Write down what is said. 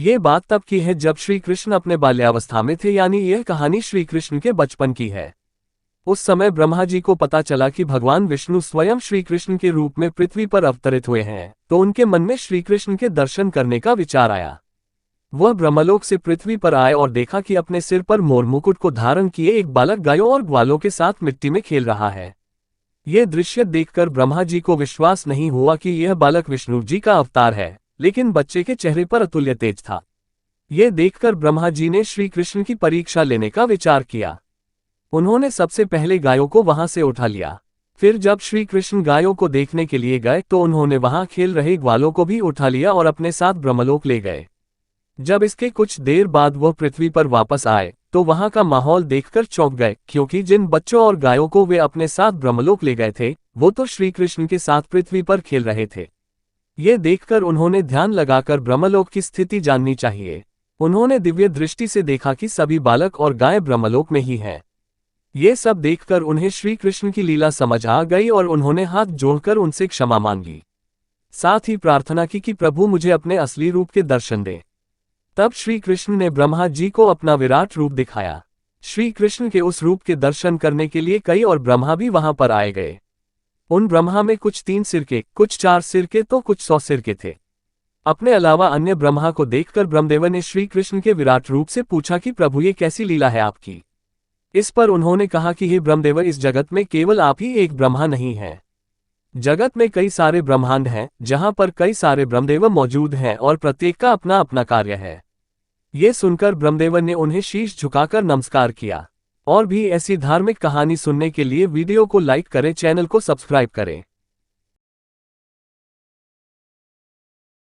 ये बात तब की है जब श्री कृष्ण अपने बाल्यावस्था में थे, यानी यह कहानी श्री कृष्ण के बचपन की है। उस समय ब्रह्मा जी को पता चला कि भगवान विष्णु स्वयं श्री कृष्ण के रूप में पृथ्वी पर अवतरित हुए हैं, तो उनके मन में श्री कृष्ण के दर्शन करने का विचार आया। वह ब्रह्मलोक से पृथ्वी पर आए और देखा कि अपने सिर पर मोर मुकुट को धारण किए एक बालक गायों और ग्वालों के साथ मिट्टी में खेल रहा है। यह दृश्य देखकर ब्रह्मा जी को विश्वास नहीं हुआ कि यह बालक विष्णु जी का अवतार है, लेकिन बच्चे के चेहरे पर अतुल्य तेज था। यह देखकर ब्रह्मा जी ने श्री कृष्ण की परीक्षा लेने का विचार किया। उन्होंने सबसे पहले गायों को वहां से उठा लिया। फिर जब श्री कृष्ण गायों को देखने के लिए गए तो उन्होंने वहां खेल रहे ग्वालों को भी उठा लिया और अपने साथ ब्रह्मलोक ले गए। जब इसके कुछ देर बाद वह पृथ्वी पर वापस आए तो वहां का माहौल देखकर चौंक गए, क्योंकि जिन बच्चों और गायों को वे अपने साथ ब्रह्मलोक ले गए थे वो तो श्री कृष्ण के साथ पृथ्वी पर खेल रहे थे। ये देखकर उन्होंने ध्यान लगाकर ब्रह्मलोक की स्थिति जाननी चाहिए। उन्होंने दिव्य दृष्टि से देखा कि सभी बालक और गाय ब्रह्मलोक में ही हैं। ये सब देखकर उन्हें श्री कृष्ण की लीला समझ आ गई और उन्होंने हाथ जोड़कर उनसे क्षमा मांगी। साथ ही प्रार्थना की कि प्रभु मुझे अपने असली रूप के दर्शन दें। तब श्री कृष्ण ने ब्रह्मा जी को अपना विराट रूप दिखाया। श्री कृष्ण के उस रूप के दर्शन करने के लिए कई और ब्रह्मा भी वहां पर आए गए। उन ब्रह्मा में कुछ 3 सिर के, कुछ 4 सिर के तो कुछ 100 सिर के थे। अपने अलावा अन्य ब्रह्मा को देखकर ब्रह्मदेव ने श्री कृष्ण के विराट रूप से पूछा कि प्रभु ये कैसी लीला है आपकी। इस पर उन्होंने कहा कि हे ब्रह्मदेव, इस जगत में केवल आप ही एक ब्रह्मा नहीं हैं। जगत में कई सारे ब्रह्मांड हैं जहां पर कई सारे ब्रह्मदेव मौजूद हैं और प्रत्येक का अपना अपना कार्य है। ये सुनकर ब्रह्मदेव ने उन्हें शीश झुकाकर नमस्कार किया। और भी ऐसी धार्मिक कहानी सुनने के लिए वीडियो को लाइक करें, चैनल को सब्सक्राइब करें।